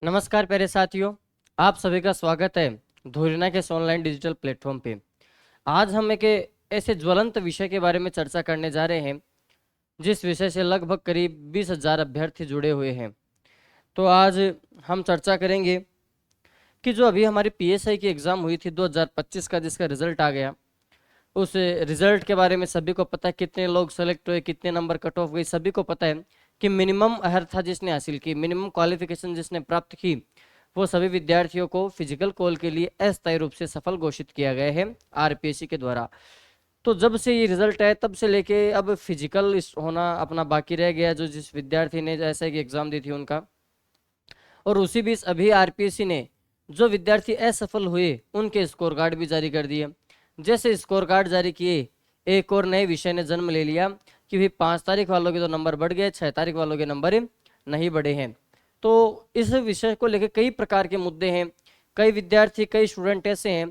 नमस्कार प्यारे साथियों, आप सभी का स्वागत है धुरीना के इस ऑनलाइन डिजिटल प्लेटफॉर्म पे। आज हम एक ऐसे ज्वलंत विषय के बारे में चर्चा करने जा रहे हैं जिस विषय से लगभग करीब 20,000 अभ्यर्थी जुड़े हुए हैं। तो आज हम चर्चा करेंगे कि जो अभी हमारी पीएसआई की एग्ज़ाम हुई थी 2025 का, जिसका रिजल्ट आ गया, उस रिजल्ट के बारे में सभी को पता है। कितने लोग सेलेक्ट हुए, कितने नंबर कट ऑफ गई, सभी को पता है कि मिनिमम अर्हता जिसने हासिल की, मिनिमम क्वालिफिकेशन जिसने प्राप्त की, वो सभी विद्यार्थियों को फिजिकल कॉल के लिए अस्थायी रूप से सफल घोषित किया गया है आरपीएससी के द्वारा। तो जब से ये रिजल्ट आया तब से लेके अब फिजिकल होना अपना बाकी रह गया, जो जिस विद्यार्थी ने जैसे कि एग्जाम दी थी उनका। और उसी बीच अभी आरपीएससी ने जो विद्यार्थी असफल हुए उनके स्कोर कार्ड भी जारी कर दिए। जैसे स्कोर कार्ड जारी किए, एक और नए विषय ने जन्म ले लिया कि भाई 5 तारीख वालों के तो नंबर बढ़ गए, 6 तारीख वालों के नंबर नहीं बढ़े हैं। तो इस विषय को लेकर कई प्रकार के मुद्दे हैं। कई विद्यार्थी, कई स्टूडेंट ऐसे हैं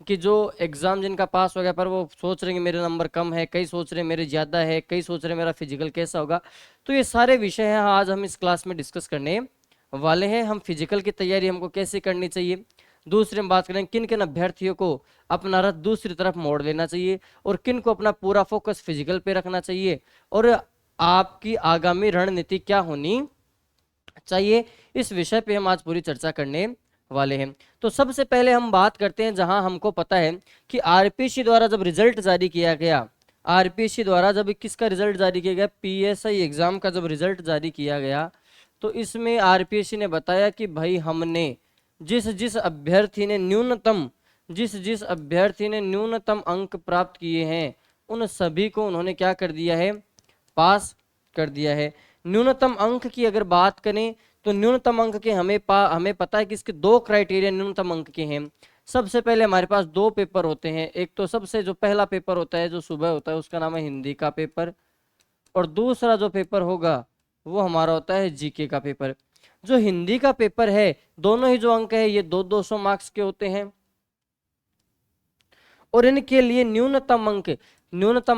कि जो एग्ज़ाम जिनका पास हो गया पर वो सोच रहे हैं कि मेरे नंबर कम है, कई सोच रहे हैं मेरे ज़्यादा है, कई सोच रहे हैं मेरा फिजिकल कैसा होगा। तो ये सारे विषय हैं आज हम इस क्लास में डिस्कस करने वाले हैं। हम फिजिकल की तैयारी हमको कैसे करनी चाहिए, दूसरे में बात करें किन किन अभ्यर्थियों को अपना रथ दूसरी तरफ मोड़ लेना चाहिए और किन को अपना पूरा फोकस फिजिकल पे रखना चाहिए, और आपकी आगामी रणनीति क्या होनी चाहिए। इस विषय पे हम आज पूरी चर्चा करने वाले हैं। तो सबसे पहले हम बात करते हैं जहां हमको पता है कि आरपीएससी द्वारा जब रिजल्ट जारी किया गया, आरपीएससी द्वारा जब किसका रिजल्ट जारी किया गया, पीएसआई एग्जाम का जब रिजल्ट जारी किया गया, तो इसमें आरपीएससी ने बताया कि भाई हमने जिस जिस अभ्यर्थी ने न्यूनतम अंक प्राप्त किए हैं उन सभी को उन्होंने क्या कर दिया है, पास कर दिया है। न्यूनतम अंक की अगर बात करें तो न्यूनतम अंक के हमें पता है कि इसके दो क्राइटेरिया न्यूनतम अंक के हैं। सबसे पहले हमारे पास दो पेपर होते हैं। एक तो सबसे जो पहला पेपर होता है जो सुबह होता है उसका नाम है हिंदी का पेपर, और दूसरा जो पेपर होगा वो हमारा होता है जीके का पेपर। जो हिंदी का पेपर है, दोनों ही जो अंक है ये 200 मार्क्स के होते हैं, और इनके लिए न्यूनतम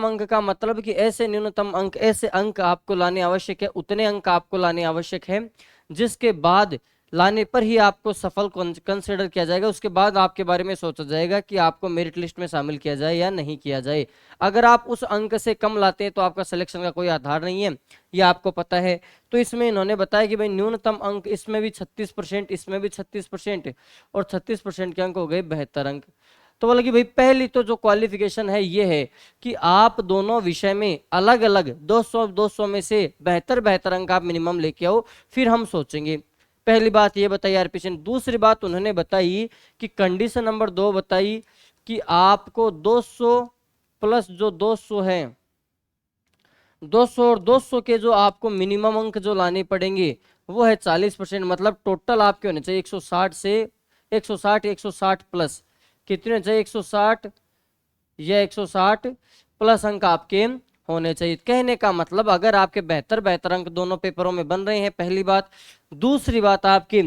अंक का मतलब कि ऐसे न्यूनतम अंक, ऐसे अंक आपको लाने आवश्यक है, उतने अंक आपको लाने आवश्यक है जिसके बाद लाने पर ही आपको सफल कंसिडर किया जाएगा। उसके बाद आपके बारे में सोचा जाएगा कि आपको मेरिट लिस्ट में शामिल किया जाए या नहीं किया जाए। अगर आप उस अंक से कम लाते हैं तो आपका सिलेक्शन का कोई आधार नहीं है, ये आपको पता है। तो इसमें इन्होंने बताया कि भाई न्यूनतम अंक इसमें भी 36%, इसमें भी 36%, और 36% के अंक हो गए 72 अंक। तो बोला कि भाई पहली तो जो क्वालिफिकेशन है ये है कि आप दोनों विषय में अलग अलग 200 में से बेहतर अंक आप मिनिमम लेके आओ, फिर हम सोचेंगे। पहली बात ये बताई आरपीएससी ने। दूसरी बात उन्होंने बताई कि कंडीशन नंबर 2 बताई कि आपको 200 प्लस जो 200 है, 200 और 200 के जो आपको मिनिमम अंक जो लाने पड़ेंगे वो है 40%। मतलब टोटल आपके होने चाहिए 160 से 160 प्लस, कितने चाहिए, 160 या 160 प्लस अंक आपके होने चाहिए। कहने का मतलब अगर आपके बेहतर अंक दोनों पेपरों में बन रहे हैं, पहली बात। दूसरी बात, आपकी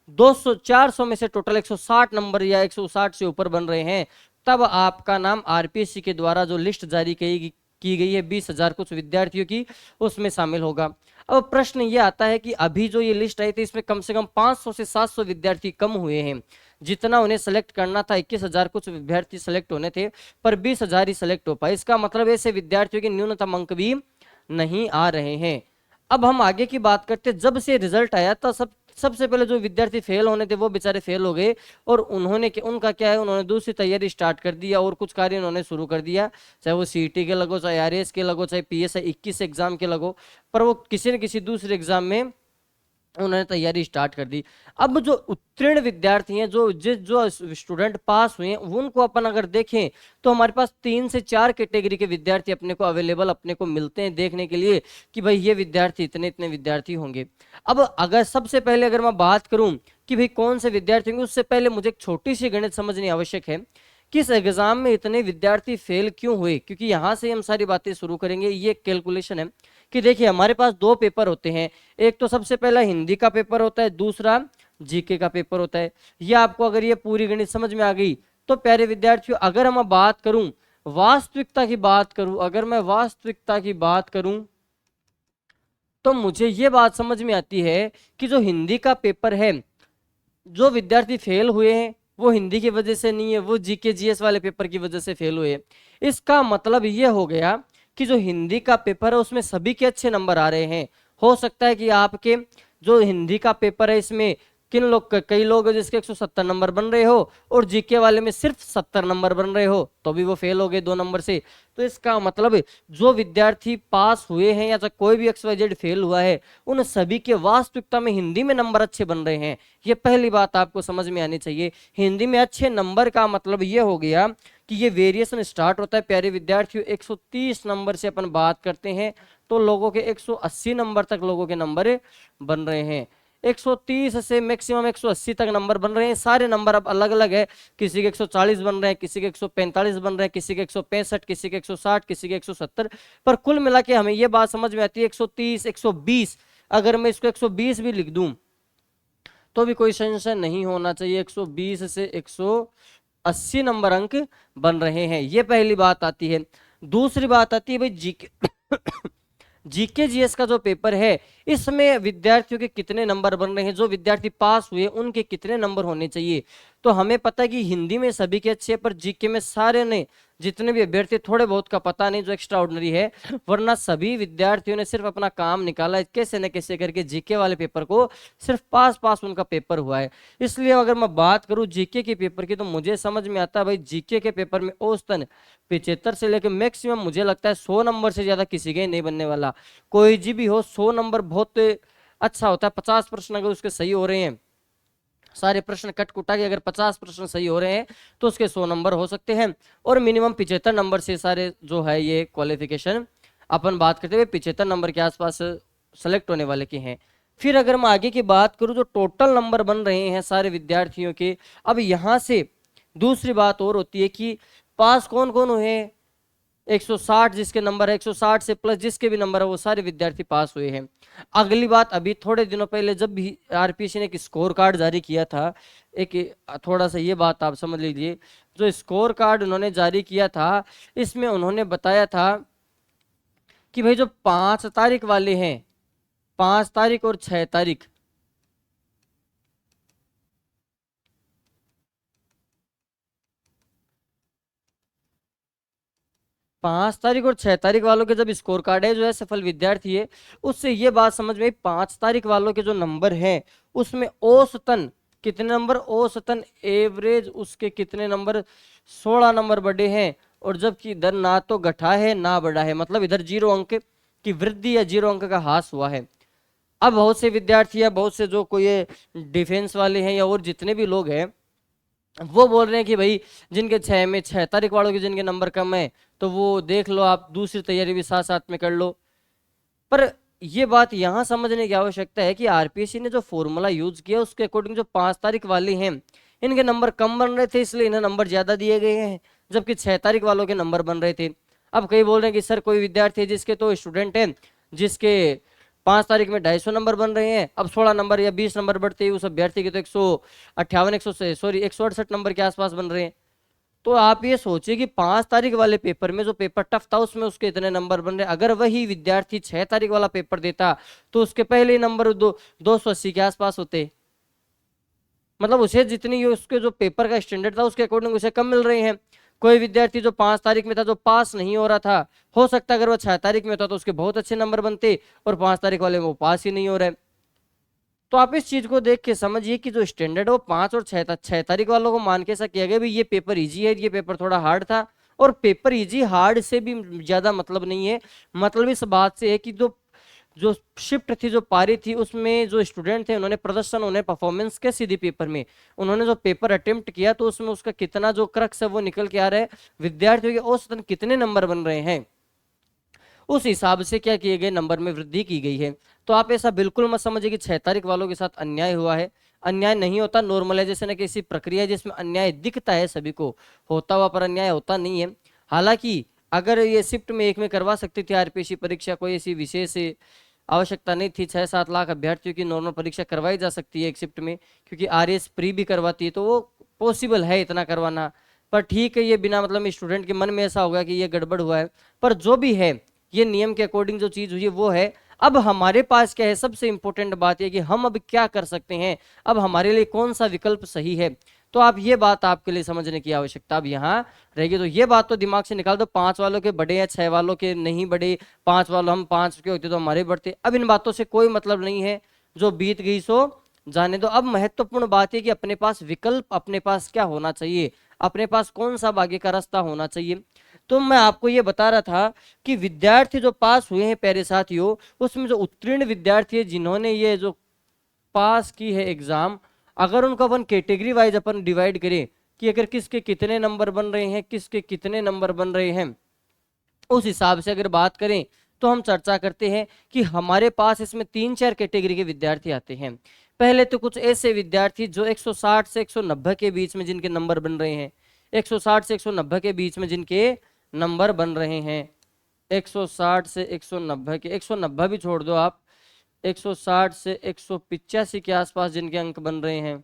400 में से टोटल 160 नंबर या 160 से ऊपर बन रहे हैं, तब आपका नाम आरपीएससी के द्वारा जो लिस्ट जारी की गई है 20,000 कुछ विद्यार्थियों की, उसमें शामिल होगा। अब प्रश्न ये आता है कि अभी जो ये लिस्ट आई थी इसमें कम से कम 500 से 700 विद्यार्थी कम हुए हैं। जितना उन्हें सेलेक्ट करना था 21,000 कुछ विद्यार्थी सेलेक्ट होने थे, पर 20,000 ही सेलेक्ट हो पाए। इसका मतलब ऐसे विद्यार्थियों के न्यूनतम अंक भी नहीं आ रहे हैं। अब हम आगे की बात करते हैं। जब से रिजल्ट आया था सबसे पहले जो विद्यार्थी फेल होने थे वो बेचारे फेल हो गए, और उनका क्या है, उन्होंने दूसरी तैयारी स्टार्ट कर दिया और कुछ कार्य उन्होंने शुरू कर दिया, चाहे वो सीईटी के लगो, चाहे आरएएस के लगो, चाहे पीएसआई 21 एग्जाम के लगो, पर वो किसी न किसी दूसरे एग्जाम में उन्होंने तैयारी स्टार्ट कर दी। अब जो उत्तीर्ण विद्यार्थी हैं, जो स्टूडेंट पास हुए हैं, उनको अपन अगर देखें तो हमारे पास 3 से 4 कैटेगरी के विद्यार्थी अपने को अवेलेबल अपने को मिलते हैं देखने के लिए कि भाई ये विद्यार्थी इतने इतने विद्यार्थी होंगे। अब अगर सबसे पहले अगर मैं बात करूं कि भाई कौन से विद्यार्थी होंगे, उससे पहले मुझे एक छोटी सी गणित समझनी आवश्यक है। किस एग्जाम में इतने विद्यार्थी फेल क्यों हुए, क्योंकि यहां से हम सारी बातें शुरू करेंगे। ये कैलकुलेशन है कि देखिए हमारे पास दो पेपर होते हैं, एक तो सबसे पहला हिंदी का पेपर होता है, दूसरा जीके का पेपर होता है। ये आपको अगर ये पूरी गणित समझ में आ गई तो प्यारे विद्यार्थियों, अगर हम बात करूं वास्तविकता की बात करूं, अगर मैं वास्तविकता की बात करूं तो मुझे ये बात समझ में आती है कि जो हिंदी का पेपर है जो विद्यार्थी फेल हुए हैं वो हिंदी की वजह से नहीं है, वो जीके जीएस वाले पेपर की वजह से फेल हुए। इसका मतलब ये हो गया कि जो हिंदी का पेपर है उसमें सभी के अच्छे नंबर आ रहे हैं। हो सकता है कि आपके जो हिंदी का पेपर है इसमें कई लोग हैं जिसके 170 नंबर बन रहे हो और जीके वाले में सिर्फ 70 नंबर बन रहे हो, तो भी वो फेल हो गए 2 नंबर से। तो इसका मतलब जो विद्यार्थी पास हुए हैं या कोई भी XYZ फेल हुआ है, उन सभी के वास्तविकता में हिंदी में नंबर अच्छे बन रहे हैं। ये पहली बात आपको समझ में आनी चाहिए। हिंदी में अच्छे नंबर का मतलब ये हो गया कि ये वेरिएशन स्टार्ट होता है प्यारे विद्यार्थियों 130 नंबर से अपन बात करते हैं तो लोगों के 180 नंबर तक लोगों के नंबर बन रहे हैं। 130 से मैक्सिमम 180 तक नंबर बन रहे हैं। सारे नंबर अब अलग अलग है, किसी के 140 बन रहे हैं, किसी के 145 बन रहे हैं, किसी के 165, किसी के 160, किसी के 170, पर कुल मिला के हमें यह बात समझ में आती है 130 120। अगर मैं इसको 120 भी लिख दूं तो भी कोई संशय नहीं होना चाहिए, 120 से 180 नंबर अंक बन रहे हैं। ये पहली बात आती है। दूसरी बात आती है भाई जीके जीके जीएस का जो पेपर है इसमें विद्यार्थियों के कितने नंबर बन रहे हैं, जो विद्यार्थी पास हुए उनके कितने नंबर होने चाहिए। तो हमें पता है कि हिंदी में सभी के अच्छे, पर जीके में सारे ने जितने भी अभ्यर्थी, थोड़े बहुत का पता नहीं जो एक्स्ट्रा ऑर्डिनरी है, वरना सभी विद्यार्थियों ने सिर्फ अपना काम निकाला है, कैसे न कैसे करके जीके वाले पेपर को सिर्फ पास उनका पेपर हुआ है। इसलिए अगर मैं बात करूं जीके के पेपर की तो मुझे समझ में आता है भाई जीके के पेपर में औसतन 75 से लेकर मैक्सिमम मुझे लगता है 100 नंबर से ज्यादा किसी के नहीं बनने वाला। कोई जी भी हो 100 नंबर बहुत अच्छा होता है। 50 प्रश्न अगर उसके सही हो रहे हैं, सारे प्रश्न कट कुटा के अगर 50 प्रश्न सही हो रहे हैं तो उसके 100 नंबर हो सकते हैं। और मिनिमम 75 नंबर से सारे जो है ये क्वालिफिकेशन अपन बात करते हुए 75 नंबर के आसपास सेलेक्ट होने वाले के हैं। फिर अगर मैं आगे की बात करूं जो टोटल नंबर बन रहे हैं सारे विद्यार्थियों के, अब यहां से दूसरी बात और होती है कि पास कौन कौन हुए। 160 जिसके नंबर है, 160 से प्लस जिसके भी नंबर है, वो सारे विद्यार्थी पास हुए हैं। अगली बात, अभी थोड़े दिनों पहले जब भी आरपीएससी ने एक स्कोर कार्ड जारी किया था, एक थोड़ा सा ये बात आप समझ लीजिए, जो स्कोर कार्ड उन्होंने जारी किया था इसमें उन्होंने बताया था कि भाई जो 5 तारीख वाले हैं, 5 तारीख और 6 तारीख, 5 तारीख और 6 तारीख वालों के जब स्कोर कार्ड है जो है सफल विद्यार्थी है, उससे ये बात समझ में आई 5 तारीख वालों के जो नंबर हैं उसमें औसतन कितने नंबर, औसतन एवरेज उसके कितने नंबर, 16 नंबर बढ़े हैं। और जबकि इधर ना तो घटा है ना बढ़ा है, मतलब इधर 0 अंक की वृद्धि या 0 अंक का ह्रास हुआ है। अब बहुत से विद्यार्थी या बहुत से जो कोई डिफेंस वाले हैं या और जितने भी लोग हैं वो बोल रहे हैं कि भाई जिनके 6 तारीख वालों के जिनके नंबर कम है तो वो देख लो, आप दूसरी तैयारी भी साथ साथ में कर लो। पर ये बात यहां समझने की आवश्यकता है कि आरपीएससी ने जो फॉर्मूला यूज किया उसके अकॉर्डिंग जो 5 तारीख वाले हैं इनके नंबर कम बन रहे थे इसलिए इन्हें नंबर ज्यादा दिए गए हैं, जबकि 6 तारीख वालों के नंबर बन रहे थे। अब कई बोल रहे हैं कि सर कोई विद्यार्थी है जिसके, तो स्टूडेंट है जिसके 5 तारीख में 250 नंबर बन रहे हैं, अब 16 नंबर या 20 नंबर बढ़ते ही उस अभ्यर्थी के तो 168 नंबर के आसपास बन रहे हैं। तो आप ये सोचिए कि 5 तारीख वाले पेपर में जो पेपर टफ था उसमें उसके इतने नंबर बन रहे, अगर वही विद्यार्थी 6 तारीख वाला पेपर देता तो उसके पहले ही नंबर 280 के आसपास होते। मतलब उसे जितनी उसके जो पेपर का स्टैंडर्ड था उसके अकॉर्डिंग उसे कम मिल रहे हैं। कोई विद्यार्थी जो 5 तारीख में था जो पास नहीं हो रहा था, हो सकता है अगर वो 6 तारीख में होता तो उसके बहुत अच्छे नंबर बनते, और 5 तारीख वाले में वो पास ही नहीं हो रहे। तो आप इस चीज को देख के समझिए कि जो स्टैंडर्ड है वो 5 और 6 तारीख वालों को मान के ऐसा किया गया भाई ये पेपर इजी है, ये पेपर थोड़ा हार्ड था। और पेपर इजी हार्ड से भी ज्यादा मतलब नहीं है, मतलब इस बात से है कि जो जो शिफ्ट थी, जो पारी थी, उसमें जो स्टूडेंट थे उन्होंने प्रदर्शन, उन्हें परफॉर्मेंस कैसी दी पेपर में, उन्होंने जो पेपर अटेम्प्ट किया तो उसमें उसका कितना जो क्रक्स है वो निकल के आ रहा है, विद्यार्थियों के औसतन कितने नंबर बन रहे हैं उस हिसाब से क्या किए गए, नंबर में वृद्धि की गई है। तो आप ऐसा बिल्कुल मत समझिए कि 6 तारीख वालों के साथ अन्याय हुआ है। अन्याय नहीं होता, नॉर्मलाइजेशन एक ऐसी प्रक्रिया है जिसमें अन्याय दिखता है सभी को होता हुआ, पर अन्याय होता नहीं है। हालांकि अगर ये शिफ्ट में एक में करवा सकती थी आरपीएससी परीक्षा, कोई ऐसी विशेष आवश्यकता नहीं थी, 6-7 लाख अभ्यर्थियों की नॉर्मल परीक्षा करवाई जा सकती है एक शिफ्ट में, क्योंकि आरएस प्री भी करवाती है तो वो पॉसिबल है इतना करवाना। पर ठीक है, ये बिना मतलब में स्टूडेंट के मन में ऐसा होगा कि ये गड़बड़ हुआ है, पर जो भी है ये नियम के अकॉर्डिंग जो चीज हुई है वो है। अब हमारे पास क्या है, सबसे इंपॉर्टेंट बात यह कि हम अब क्या कर सकते हैं, अब हमारे लिए कौन सा विकल्प सही है। तो आप ये बात आपके लिए समझने की आवश्यकता अब यहाँ रहेगी। तो ये बात तो दिमाग से निकाल दो, 5 वालों के बड़े हैं, 6 वालों के नहीं बड़े, 5 वालों हम 5 के होते तो हमारे बढ़ते। अब इन बातों से कोई मतलब नहीं है, जो बीत गई सो जाने दो। अब महत्वपूर्ण बात है कि अपने पास विकल्प, अपने पास क्या होना चाहिए, अपने पास कौन सा आगे का रास्ता होना चाहिए। तो मैं आपको ये बता रहा था कि विद्यार्थी जो पास हुए हैं प्यारे साथियों, उसमें जो उत्तीर्ण विद्यार्थी है, जिन्होंने ये जो पास की है एग्जाम, अगर उनको अपन कैटेगरी वाइज अपन डिवाइड करें कि अगर किसके कितने नंबर बन रहे हैं, किसके कितने नंबर बन रहे हैं, उस हिसाब से अगर बात करें तो हम चर्चा करते हैं कि हमारे पास इसमें 3-4 कैटेगरी के विद्यार्थी आते हैं। पहले तो कुछ ऐसे विद्यार्थी जो 160 से 190 के बीच में जिनके नंबर बन रहे हैं, 160 से 190 के बीच में जिनके नंबर बन रहे हैं, 160 से 190 के, 190 भी छोड़ दो आप, 160 से 185 के आसपास जिनके अंक बन रहे हैं।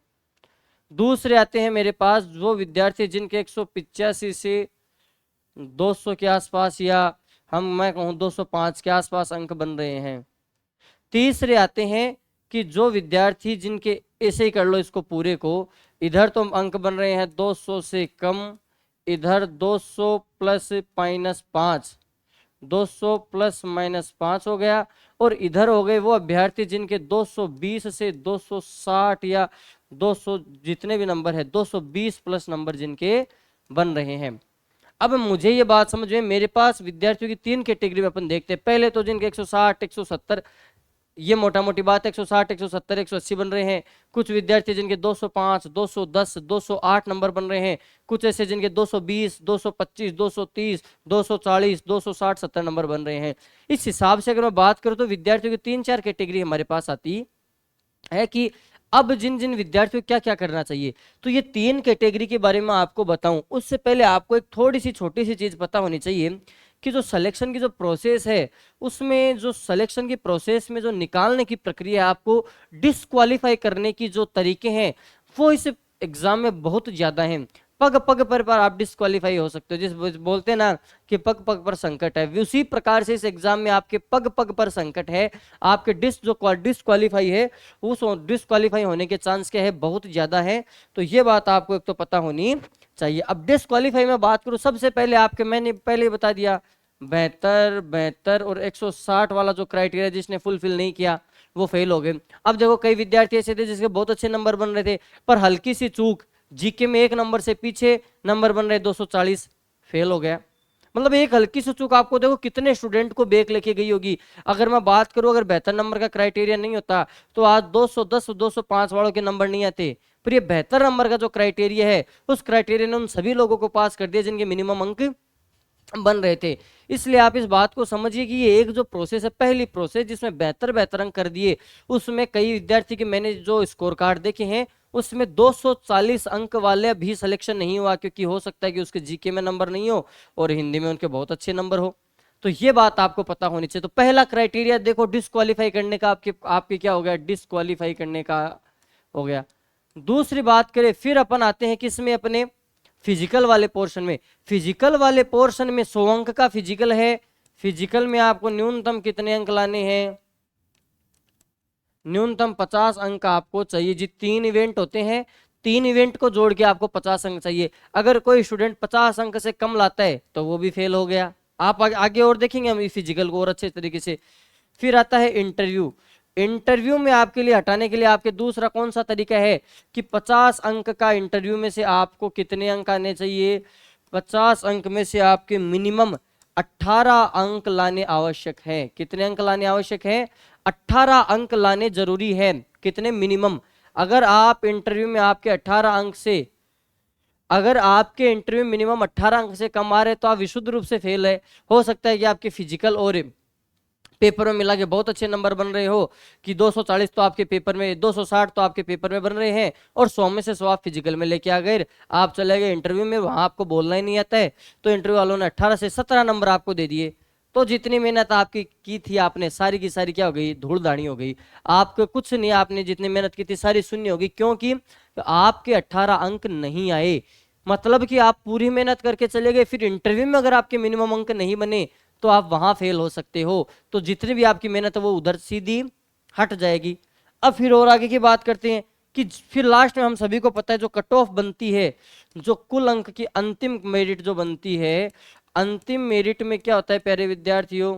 दूसरे आते हैं मेरे पास वो विद्यार्थी जिनके 185 से 200 के आसपास, या मैं कहूँ 205 के आसपास अंक बन रहे हैं। तीसरे आते हैं कि जो विद्यार्थी जिनके, ऐसे ही कर लो इसको पूरे को, इधर तो अंक बन रहे हैं 200 से कम, इधर 200 प्लस माइनस 5, 200 प्लस माइनस 5 हो गया, और इधर हो गए वो अभ्यर्थी जिनके 220 से 260 या 200 जितने भी नंबर है, 220 प्लस नंबर जिनके बन रहे हैं। अब मुझे ये बात समझ में, मेरे पास विद्यार्थियों की 3 कैटेगरी में अपन देखते हैं। पहले तो जिनके 160 170, ये मोटा मोटी बात है, 160 170 180 बन रहे हैं। कुछ विद्यार्थी जिनके 205 210 208 नंबर बन रहे हैं। कुछ ऐसे जिनके 220 225 230 240 260 70 नंबर बन रहे हैं। इस हिसाब से अगर मैं बात करूं तो विद्यार्थियों की 3-4 कैटेगरी हमारे पास आती है कि अब जिन जिन विद्यार्थियों को क्या क्या करना चाहिए। तो ये 3 कैटेगरी के बारे में आपको बताऊं, उससे पहले आपको एक थोड़ी सी छोटी सी चीज पता होनी चाहिए कि जो सिलेक्शन की जो प्रोसेस है, उसमें जो सिलेक्शन की प्रोसेस में जो निकालने की प्रक्रिया, आपको डिस्क्वालीफाई करने की जो तरीके हैं, वो इस एग्जाम में बहुत ज्यादा हैं। पग पग पर आप डिस्क्वालीफाई हो सकते हो। जिस बोलते हैं ना कि पग पग पर संकट है, उसी प्रकार से इस एग्जाम में आपके पग पग पर संकट है। आपके डिस्क्वालीफाई है, उस डिस्क्वालीफाई होने के चांस क्या है, बहुत ज्यादा है। तो ये बात आपको एक तो पता होनी चाहिए। अब डिस्क्वालीफाई में बात करूं, सबसे पहले आपके, मैंने पहले बता दिया 72 और 160 वाला जो क्राइटेरिया जिसने फुलफिल नहीं किया वो फेल हो गए। अब देखो कई विद्यार्थी ऐसे थे जिसके बहुत अच्छे नंबर बन रहे थे, पर हल्की सी चूक, जीके में 1 नंबर से पीछे नंबर बन रहे 240, फेल हो गया। मतलब एक हल्की सी चूक आपको देखो कितने स्टूडेंट को बेक लेके गई होगी। अगर मैं बात करूं, अगर 72 नंबर का क्राइटेरिया नहीं होता तो आज 210 205 वालों के नंबर नहीं आते। पर ये 72 नंबर का जो क्राइटेरिया है, उस क्राइटेरिया ने उन सभी लोगों को पास कर दिया जिनके मिनिमम अंक बन रहे थे। इसलिए आप इस बात को समझिए कि ये एक जो प्रोसेस है, पहली प्रोसेस जिसमें बेहतर अंक कर दिए, उसमें कई विद्यार्थी के मैंने जो स्कोर कार्ड देखे हैं, उसमें 240 अंक वाले भी सिलेक्शन नहीं हुआ, क्योंकि हो सकता है कि उसके जीके में नंबर नहीं हो और हिंदी में उनके बहुत अच्छे नंबर हो। तो ये बात आपको पता होनी चाहिए। तो पहला क्राइटेरिया देखो डिस्क्वालीफाई करने का, आपके क्या हो गया, डिस्क्वालीफाई करने का हो गया। दूसरी बात करें, फिर अपन आते हैं किसमें, अपने फिजिकल वाले पोर्शन में। फिजिकल वाले पोर्शन में 100 अंक का फिजिकल है। फिजिकल में आपको न्यूनतम कितने अंक लाने हैं, न्यूनतम 50 अंक आपको चाहिए जी। 3 इवेंट होते हैं, 3 इवेंट को जोड़ के आपको 50 अंक चाहिए। अगर कोई स्टूडेंट 50 अंक से कम लाता है तो वो भी फेल हो गया। आप आगे और देखेंगे हम फिजिकल को और अच्छे तरीके से। फिर आता है इंटरव्यू। इंटरव्यू में आपके लिए हटाने के लिए आपके दूसरा कौन सा तरीका है कि 50 अंक का इंटरव्यू में से आपको कितने अंक आने चाहिए, 50 अंक में से आपके मिनिमम 18 अंक लाने आवश्यक है। कितने अंक लाने आवश्यक है, 18 अंक लाने जरूरी है। कितने, मिनिमम। अगर आप इंटरव्यू में आपके 18 अंक से, अगर आपके इंटरव्यू में मिनिमम 18 अंक से कम आ रहे तो आप विशुद्ध रूप से फेल है। हो सकता है कि आपके फिजिकल और पेपर में मिला के बहुत अच्छे नंबर बन रहे हो कि 240 तो आपके पेपर में, 260 तो आपके पेपर में बन रहे हैं, और 100 में से 100 आप फिजिकल में लेके आ गए। आप चले गए इंटरव्यू में, वहां आपको बोलना ही नहीं आता है, तो इंटरव्यू वालों ने 18 से 17 नंबर आपको दे दिए। तो जितनी मेहनत आपकी की थी आपने, सारी की सारी क्या हो गई, धूल धानी हो गई। आपको कुछ नहीं, आपने जितनी मेहनत की थी सारी शून्य होगी, क्योंकि आपके 18 अंक नहीं आए। मतलब कि आप पूरी मेहनत करके चले गए, फिर इंटरव्यू में अगर आपके मिनिमम अंक नहीं बने तो आप वहां फेल हो सकते हो। तो जितनी भी आपकी मेहनत है वो उधर सीधी हट जाएगी। अब फिर और आगे की बात करते हैं कि फिर लास्ट में हम सभी को पता है जो कट ऑफ बनती है, जो कुल अंक की अंतिम मेरिट जो बनती है, अंतिम मेरिट में क्या होता है प्यारे विद्यार्थियों,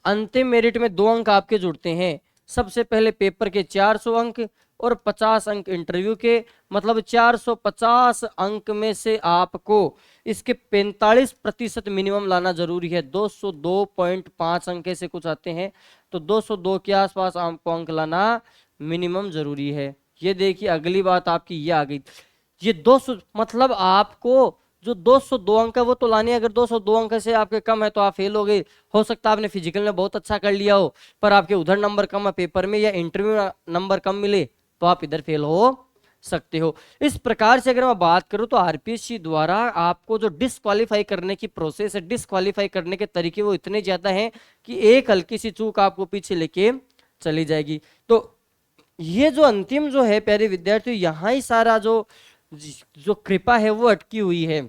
अंतिम मेरिट में 2 अंक आपके जुड़ते हैं। सबसे पहले पेपर के 400 अंक और 50 अंक इंटरव्यू के, मतलब 450 अंक में से आपको इसके 45% मिनिमम लाना जरूरी है। 202.5 अंक से कुछ आते हैं, तो 202 के आसपास आपको अंक लाना मिनिमम जरूरी है। ये देखिए अगली बात आपकी ये आ गई, ये 200 मतलब आपको जो 202 अंक है वो तो लानी है। अगर 202 अंक से आपके कम है तो आप फेल हो गए। हो सकता है आपने फिजिकल में बहुत अच्छा कर लिया हो, पर आपके उधर नंबर कम है पेपर में, या इंटरव्यू नंबर कम मिले, तो आप इधर फेल हो सकते हो। इस प्रकार से अगर मैं बात करूं तो आरपीएससी द्वारा आपको जो डिस्क्वालीफाई करने की प्रोसेस है, डिस्क्वालीफाई करने के तरीके वो इतने ज्यादा हैं कि एक हल्की सी चूक आपको पीछे लेके चली जाएगी। तो ये जो अंतिम जो है प्यारे विद्यार्थियों, यहाँ ही सारा जो जो कृपा है वो अटकी हुई है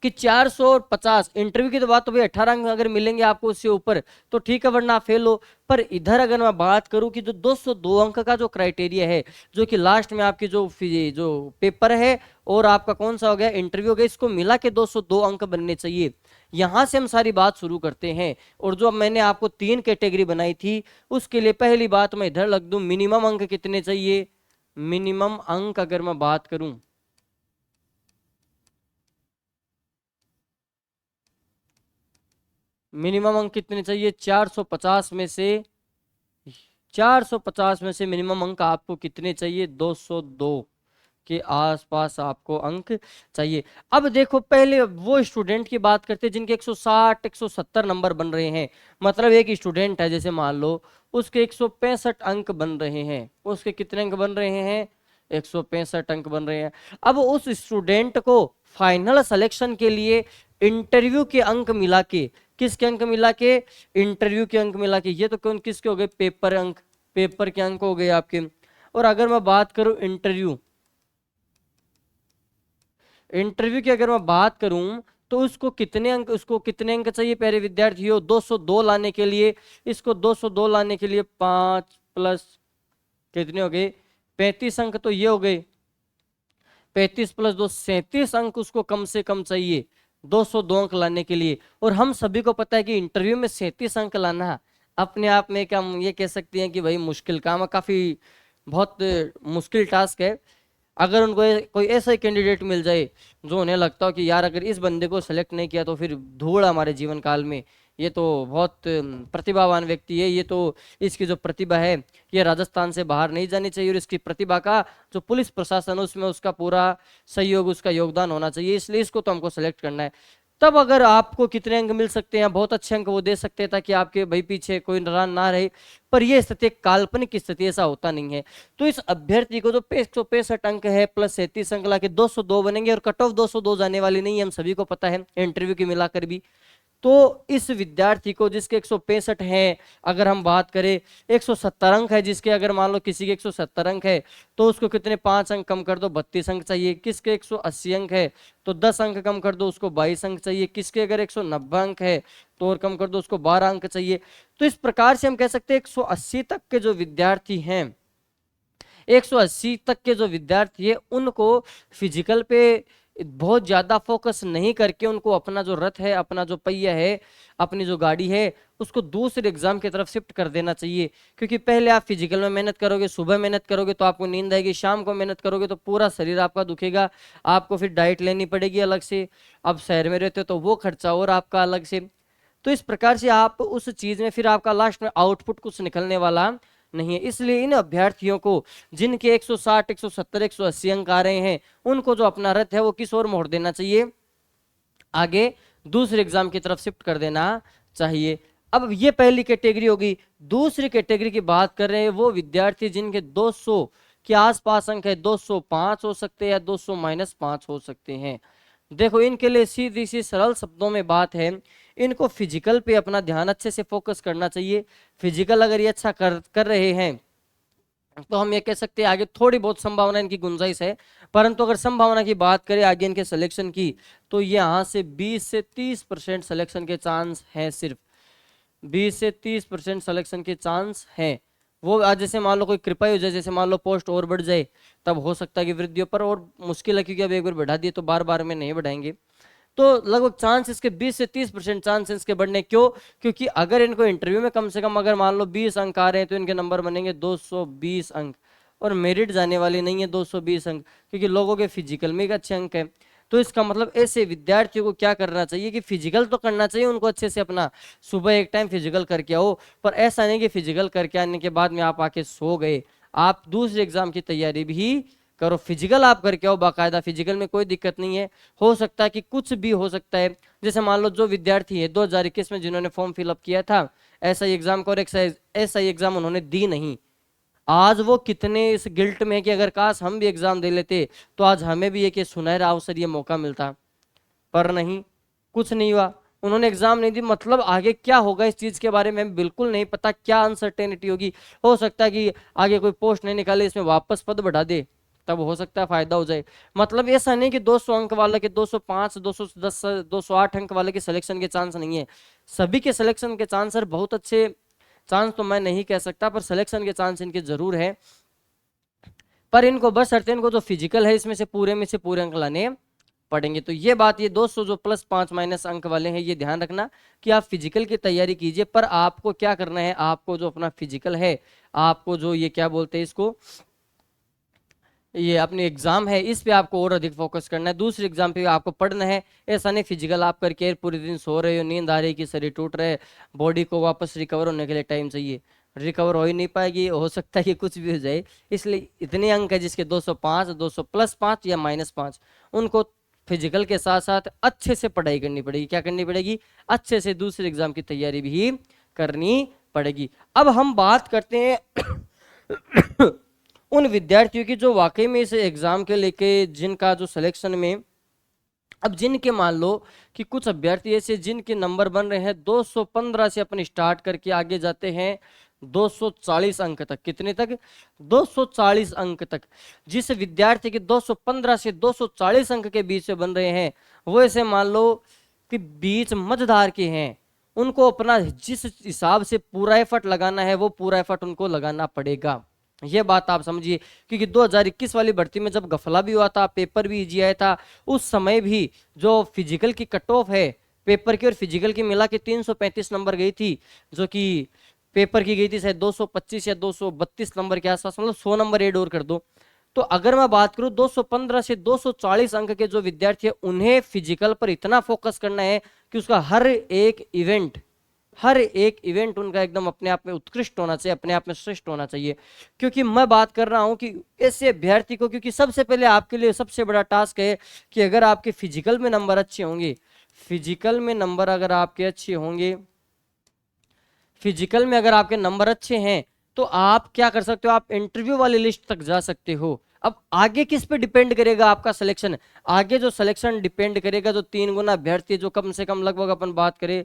कि 450 इंटरव्यू की तो बात, तो भाई 18 अंक अगर मिलेंगे आपको उससे ऊपर तो ठीक है, वरना आप फेल हो। पर इधर अगर मैं बात करूं कि जो 202 अंक का जो क्राइटेरिया है, जो कि लास्ट में आपकी जो पेपर है और आपका कौन सा हो गया इंटरव्यू हो गया, इसको मिला के 202 अंक बनने चाहिए। यहां से हम सारी बात शुरू करते हैं। और जो मैंने आपको 3 कैटेगरी बनाई थी, उसके लिए पहली बात मैं इधर लग दूं, मिनिमम अंक कितने चाहिए। मिनिमम अंक अगर मैं बात करूं, मिनिमम अंक कितने चाहिए, 450 में से 450 में से मिनिमम अंक आपको कितने चाहिए, 202 के आसपास आपको अंक चाहिए। अब देखो पहले वो स्टूडेंट की बात करते हैं जिनके 160 170 नंबर बन रहे हैं। मतलब एक स्टूडेंट है, जैसे मान लो उसके 165 अंक बन रहे हैं, उसके कितने अंक बन रहे हैं, 165 अंक बन रहे हैं। अब उस स्टूडेंट को फाइनल सिलेक्शन के लिए इंटरव्यू के अंक मिला के, किसके अंक मिला के, इंटरव्यू के अंक मिला के, ये तो कौन किसके हो गए, पेपर अंक, पेपर के अंक हो गए आपके। और अगर मैं बात करूं इंटरव्यू, इंटरव्यू की अगर मैं बात करूं तो उसको कितने अंक चाहिए प्यारे विद्यार्थियों, 202 लाने के लिए, इसको 202 लाने के लिए 5 प्लस कितने हो गए, 35 अंक तो ये हो गए, 35 प्लस 2 37 अंक उसको कम से कम चाहिए 202 अंक लाने के लिए। और हम सभी को पता है कि इंटरव्यू में 37 अंक लाना अपने आप में क्या हम ये कह सकते हैं कि भाई मुश्किल काम है, काफी बहुत मुश्किल टास्क है। अगर उनको कोई ऐसा ही कैंडिडेट मिल जाए जो उन्हें लगता हो कि यार अगर इस बंदे को सेलेक्ट नहीं किया तो फिर धूल हमारे जीवन काल में, ये तो बहुत प्रतिभावान व्यक्ति है, ये तो इसकी जो प्रतिभा है ये राजस्थान से बाहर नहीं जानी चाहिए, और इसकी प्रतिभा का जो पुलिस प्रशासन है उसमें उसका पूरा सहयोग, उसका योगदान होना चाहिए, इसलिए इसको तो हमको सेलेक्ट करना है। तब अगर आपको कितने अंक मिल सकते हैं, बहुत अच्छे अंक वो दे सकते हैं ताकि आपके भाई पीछे कोई नाराज ना रहे। पर यह स्थिति एक काल्पनिक स्थिति, ऐसा होता नहीं है। तो इस अभ्यर्थी को जो 165 अंक है प्लस 37 अंक ला के 202 बनेंगे, और कट ऑफ 202 जाने वाली नहीं है, हम सभी को पता है इंटरव्यू की मिलाकर भी। तो इस विद्यार्थी को जिसके 165 हैं, अगर हम बात करें 170 अंक है जिसके, अगर मान लो किसी के 170 अंक है तो उसको कितने 5 अंक कम कर दो, 32 अंक चाहिए। किसके 180 अंक है तो 10 अंक कम कर दो, उसको 22 अंक चाहिए। किसके अगर 190 अंक है तो और कम कर दो, उसको 12 अंक चाहिए। तो इस प्रकार से हम कह सकते हैं 180 तक के जो विद्यार्थी हैं, 180 तक के जो विद्यार्थी है उनको फिजिकल पे बहुत ज्यादा फोकस नहीं करके उनको अपना जो रथ है, अपना जो पहिया है, अपनी जो गाड़ी है, उसको दूसरे एग्जाम की तरफ शिफ्ट कर देना चाहिए। क्योंकि पहले आप फिजिकल में मेहनत करोगे, सुबह मेहनत करोगे तो आपको नींद आएगी, शाम को मेहनत करोगे तो पूरा शरीर आपका दुखेगा, आपको फिर डाइट लेनी पड़ेगी अलग से। अब शहर में रहते हो तो वो खर्चा और आपका अलग से। तो इस प्रकार से आप उस चीज में फिर आपका लास्ट में आउटपुट कुछ निकलने वाला नहीं है। इसलिए इन अभ्यर्थियों को जिनके 160 170 180 अंक आ रहे हैं, उनको जो अपना रथ है वो किस ओर मोड़ देना चाहिए, आगे दूसरे एग्जाम की तरफ शिफ्ट कर देना चाहिए। अब ये पहली कैटेगरी होगी। दूसरी कैटेगरी की बात कर रहे हैं वो विद्यार्थी जिनके 200 के आसपास अंक है, 205 हो सकते हैं या 200 माइनस 5 हो सकते हैं। देखो इनके लिए सीधी सी सरल शब्दों में बात है, इनको फिजिकल पे अपना ध्यान अच्छे से फोकस करना चाहिए। फिजिकल अगर ये अच्छा कर रहे हैं, तो हम ये कह सकते हैं आगे थोड़ी बहुत संभावना इनकी गुंजाइश है, परंतु अगर संभावना की बात करें आगे इनके सिलेक्शन की, तो यहाँ से 20 से 30% सिलेक्शन के चांस हैं, सिर्फ 20 से 30% सिलेक्शन के चांस हैं। वो आज जैसे मान लो कोई कृपा हो जाए, जैसे मान लो पोस्ट और बढ़ जाए, तब हो सकता है कि वृद्धियों पर, और मुश्किल है क्योंकि अब एक बार बढ़ा दिए तो बार बार में नहीं बढ़ाएंगे। तो लगभग चांस इसके 20 से 30% चांस इसके बढ़ने, क्यों? क्योंकि अगर इनको इंटरव्यू में कम से कम अगर मान लो 20 अंक आ रहे हैं तो इनके नंबर बनेंगे 220 अंक, और मेरिट जाने वाली नहीं है 220 अंक, क्योंकि लोगों के फिजिकल में एक अच्छे अंक है। तो इसका मतलब ऐसे विद्यार्थियों को क्या करना चाहिए कि फिजिकल तो करना चाहिए उनको अच्छे से, अपना सुबह एक टाइम फिजिकल करके आओ, पर ऐसा नहीं कि फिजिकल करके आने के बाद में आप आके सो गए, आप दूसरे एग्जाम की तैयारी भी करो। फिजिकल आप करके आओ बाकायदा, फिजिकल में कोई दिक्कत नहीं है। हो सकता है कि कुछ भी हो सकता है, जैसे मान लो जो विद्यार्थी है 2021 में जिन्होंने फॉर्म फिलअप किया था एसआई एग्जाम का, और एसआई एग्जाम उन्होंने दी नहीं, आज वो कितने इस गिल्ट में है कि अगर काश हम भी एग्जाम दे लेते तो आज हमें भी एक सुनहरा अवसर, ये मौका मिलता, पर नहीं, कुछ नहीं हुआ, उन्होंने एग्जाम नहीं दी। मतलब आगे क्या होगा इस चीज के बारे में बिल्कुल नहीं पता, क्या अनसर्टेनिटी होगी। हो सकता है कि आगे कोई पोस्ट नहीं निकाले, इसमें वापस पद बढ़ा दे, तब हो सकता है फायदा हो जाए। मतलब ऐसा नहीं कि 200 अंक वाले के 205, 210, 208 अंक वाले के सिलेक्शन के चांस नहीं है, सभी के सिलेक्शन के चांस है, बहुत अच्छे चांस तो मैं नहीं कह सकता, पर सिलेक्शन के चांस इनके जरूर है। पर इनको बस अर्थ इनको जो फिजिकल है इसमें से पूरे अंक लाने पड़ेंगे। तो ये बात, ये 200 जो +5 माइनस अंक वाले हैं, ये ध्यान रखना कि आप फिजिकल की तैयारी कीजिए, पर आपको क्या करना है, आपको जो अपना फिजिकल है, आपको जो ये क्या बोलते हैं इसको, ये अपने एग्जाम है, इस पे आपको और अधिक फोकस करना है, दूसरे एग्जाम पे आपको पढ़ना है। ऐसा नहीं फिजिकल आप करके पूरे दिन सो रहे हो, नींद आ रही कि शरीर टूट रहा है, बॉडी को वापस रिकवर होने के लिए टाइम चाहिए, रिकवर हो ही नहीं पाएगी, हो सकता है कि कुछ भी हो जाए। इसलिए इतने अंक है जिसके 205, 200 +5 या -5, उनको फिजिकल के साथ साथ अच्छे से पढ़ाई करनी पड़ेगी। क्या करनी पड़ेगी? अच्छे से दूसरे एग्जाम की तैयारी भी करनी पड़ेगी। अब हम बात करते हैं उन विद्यार्थियों की जो वाकई में इस एग्जाम के लेके जिनका जो सिलेक्शन में, अब जिनके मान लो कि कुछ अभ्यर्थी ऐसे जिनके नंबर बन रहे हैं 215 से अपन स्टार्ट करके आगे जाते हैं 240 अंक तक। कितने तक? 240 अंक तक। जिस विद्यार्थी के 215 से 240 अंक के बीच से बन रहे हैं, वो ऐसे मान लो कि बीच मध्यधार के हैं, उनको अपना जिस हिसाब से पूरा एफर्ट लगाना है वो पूरा एफर्ट उनको लगाना पड़ेगा। ये बात आप समझिए, क्योंकि 2021 वाली भर्ती में जब गफला भी हुआ था, पेपर भी इजी आया था, उस समय भी जो फिजिकल की कट ऑफ है पेपर की और फिजिकल की मिला के 335 नंबर गई थी, जो कि पेपर की गई थी शायद 225 या 232 नंबर के आसपास, मतलब 100 नंबर ऐड और कर दो। तो अगर मैं बात करूं 215 से 240 अंक के जो विद्यार्थी है, उन्हें फिजिकल पर इतना फोकस करना है कि उसका हर एक इवेंट उनका एकदम अपने आप में उत्कृष्ट होना चाहिए, अपने आप में श्रेष्ठ होना चाहिए। क्योंकि मैं बात कर रहा हूं कि ऐसे अभ्यर्थी को, क्योंकि सबसे पहले आपके लिए सबसे बड़ा टास्क है कि अगर आपके फिजिकल में नंबर अच्छे होंगे, फिजिकल में नंबर अगर आपके अच्छे होंगे, फिजिकल में अगर आपके नंबर अच्छे हैं, तो आप क्या कर सकते हो, आप इंटरव्यू वाली लिस्ट तक जा सकते हो। अब आगे किस पे डिपेंड करेगा आपका सिलेक्शन? आगे जो सिलेक्शन डिपेंड करेगा, जो 3 गुना अभ्यर्थी, जो कम से कम लगभग अपन बात करें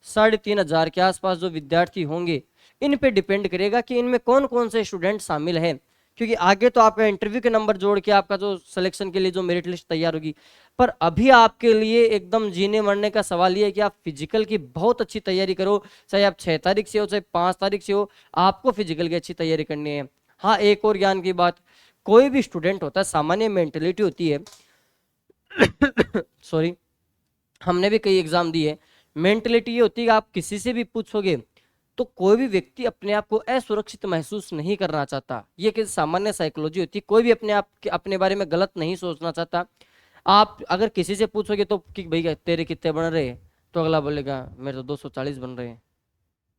3,500 के आसपास जो विद्यार्थी होंगे, इन पे डिपेंड करेगा कि इनमें कौन कौन से स्टूडेंट शामिल हैं। क्योंकि आगे तो आपका इंटरव्यू के नंबर जोड़ के आपका जो सिलेक्शन के लिए जो मेरिट लिस्ट तैयार होगी, पर अभी आपके लिए एकदम जीने मरने का सवाल ये है कि आप फिजिकल की बहुत अच्छी तैयारी करो, चाहे आप 6 तारीख से हो चाहे 5 तारीख से हो, आपको फिजिकल की अच्छी तैयारी करनी है। हाँ, एक और ज्ञान की बात, कोई भी स्टूडेंट होता है, सामान्य मेंटेलिटी होती है सॉरी, हमने भी कई एग्जाम दिए, मेंटेलिटी ये होती है कि आप किसी से भी पूछोगे तो कोई भी व्यक्ति अपने आप को असुरक्षित महसूस नहीं करना चाहता। ये कि सामान्य साइकोलॉजी होती है, कोई भी अपने आप के अपने बारे में गलत नहीं सोचना चाहता। आप अगर किसी से पूछोगे तो कि भैया तेरे कितने बन रहे हैं, तो अगला बोलेगा मेरे तो 240 बन रहे हैं।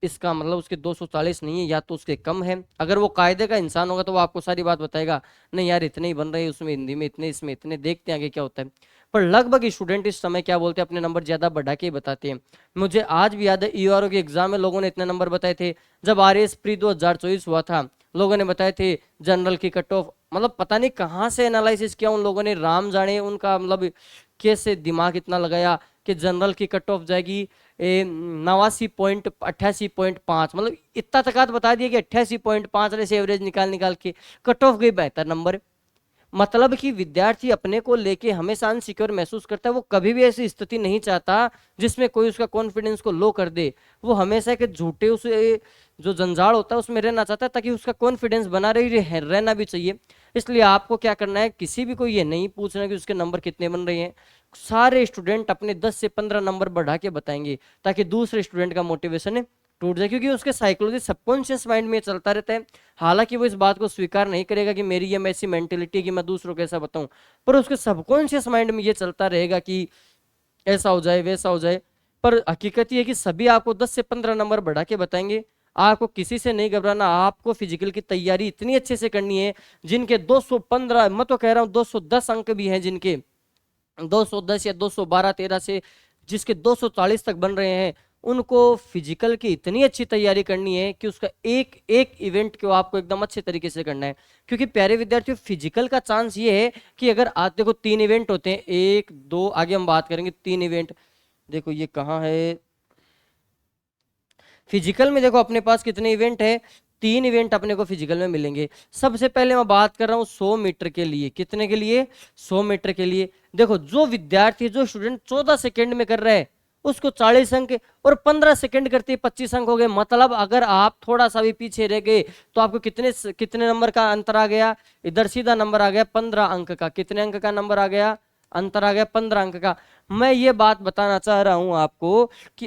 इसका मतलब उसके 240 नहीं है, या तो उसके कम है। अगर वो कायदे का इंसान होगा तो वो आपको सारी बात बताएगा, नहीं यार इतने ही बन रहे हैं, उसमें हिंदी में इतने, इसमें इतने, देखते हैं आगे क्या होता है। पर लगभग स्टूडेंट इस समय क्या बोलते हैं, अपने नंबर ज्यादा बढ़ा के बताते हैं। मुझे आज भी याद है ईआरओ के एग्जाम में लोगों ने इतने नंबर बताए थे। जब आरएएस प्री 2024 हुआ था, लोगों ने बताए थे जनरल की कट ऑफ, मतलब पता नहीं कहाँ से एनालिसिस किया उन लोगों ने, राम जाने उनका मतलब कैसे दिमाग इतना लगाया कि जनरल की कट ऑफ जाएगी 89.88.5, मतलब इतना तक बता दिया कि 88.5 से एवरेज निकाल के कट ऑफ गई 72 नंबर। मतलब कि विद्यार्थी अपने को लेके हमेशा अनसिक्योर महसूस करता है, वो कभी भी ऐसी स्थिति नहीं चाहता जिसमें कोई उसका कॉन्फिडेंस को लो कर दे। वो हमेशा के झूठे उसे जो जंजाल होता है उसमें रहना चाहता है, ताकि उसका कॉन्फिडेंस बना रहना भी चाहिए। इसलिए आपको क्या करना है, किसी भी को ये नहीं पूछना कि उसके नंबर कितने बन रहे हैं, सारे स्टूडेंट अपने 10 से 15 नंबर बढ़ा के बताएंगे, ताकि दूसरे स्टूडेंट का मोटिवेशन टूट जाए, क्योंकि उसके साइकोलॉजी सबकॉन्शियस माइंड में चलता रहता है। हालांकि वो इस बात को स्वीकार नहीं करेगा कि मेरी ये ऐसी मेंटेलिटी है कि मैं दूसरों को ऐसा बताऊं, पर उसके सबकॉन्शियस माइंड में ये चलता रहेगा कि ऐसा हो जाए वैसा हो जाए। पर हकीकत ये है कि सभी आपको 10 से 15 नंबर बढ़ा के बताएंगे। आपको किसी से नहीं घबराना, आपको फिजिकल की तैयारी इतनी अच्छे से करनी है। जिनके 215, मैं तो कह रहा हूं 210 अंक भी हैं, जिनके 210 या 212-13 से जिसके 240 तक बन रहे हैं, उनको फिजिकल की इतनी अच्छी तैयारी करनी है कि उसका एक एक इवेंट को आपको एकदम अच्छे तरीके से करना है। क्योंकि प्यारे विद्यार्थियों, फिजिकल का चांस ये है कि अगर आज देखो 3 इवेंट होते हैं, 1 2 आगे हम बात करेंगे 3 इवेंट। देखो ये कहाँ है, फिजिकल में देखो अपने पास कितने इवेंट है, 3 इवेंट अपने को फिजिकल में मिलेंगे। सबसे पहले मैं बात कर रहा हूं 100 मीटर के लिए। कितने के लिए? 100 मीटर के लिए। देखो जो विद्यार्थी, जो स्टूडेंट 14 सेकेंड में कर रहा है उसको 40 अंक, और 15 सेकेंड करते 25 अंक हो गए। मतलब अगर आप थोड़ा सा भी पीछे रह गए तो आपको कितने कितने नंबर का अंतर आ गया, इधर सीधा नंबर आ गया 15 अंक का। कितने अंक का नंबर आ गया, अंतर आ गया 15 अंक का। मैं ये बात बताना चाह रहा हूं आपको कि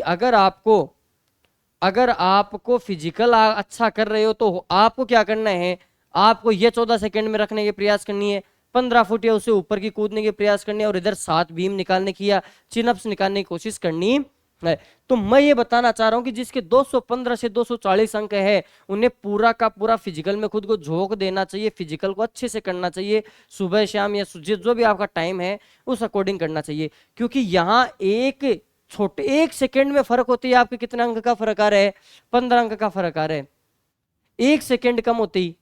अगर आपको फिजिकल अच्छा कर रहे हो तो आपको क्या करना है, आपको ये 14 सेकंड में रखने के प्रयास करनी है, 15 फुट या उससे ऊपर की कूदने के प्रयास करने, और इधर 7 बीम निकालने की या चिनअप्स निकालने की कोशिश करनी है। तो मैं ये बताना चाह रहा हूं कि जिसके 215 से 240 अंक है, उन्हें पूरा का पूरा फिजिकल में खुद को झोंक देना चाहिए, फिजिकल को अच्छे से करना चाहिए। सुबह शाम या जो भी आपका टाइम है उस अकॉर्डिंग करना चाहिए। क्योंकि यहाँ एक छोटे 1 सेकेंड में फर्क होती है। आपके कितने अंक का फर्क आ रहा है, 15 अंक का फर्क आ रहा है, 1 सेकेंड कम होती।